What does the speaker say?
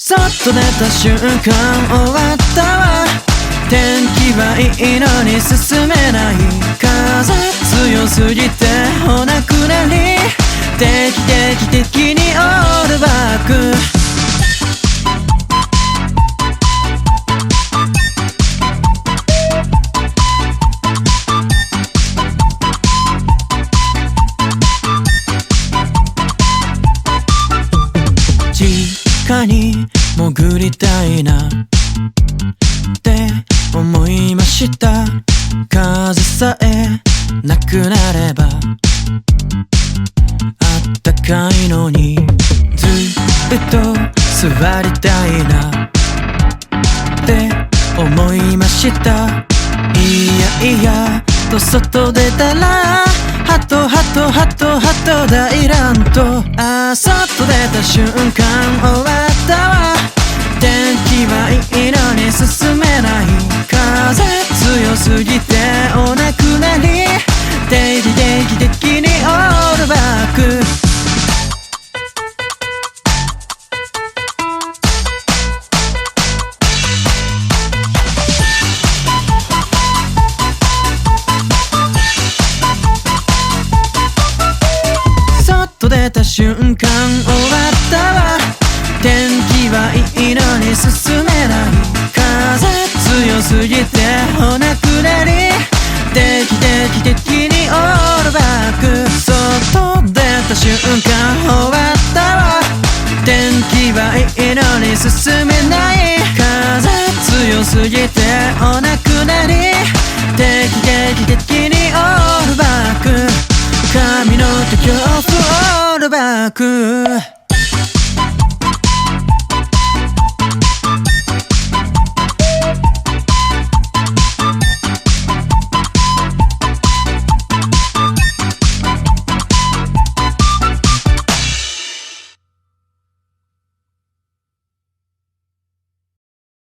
そっと出た瞬間終わったわ。天気はいいのに進めない。風強すぎてお亡くなり。定期的にオールバック。地下に潜りたいなって思いました。風さえなくなればあったかいのに、ずっと座りたいなって思いました。いやいやと外出たらハト大乱闘。そっと出た瞬間終わったわ。天気はいいのに進めない。風強すぎてお亡くなり。定期的にオールバック。出た瞬間終わったわ。天気はいいのに進めない。風強すぎてお亡くなり。定期的にオールバック。外出た瞬間終わったわ。天気はいいのに進めない。風強すぎてお亡くなり。定期的にオールバック。髪の毛強風オールバック。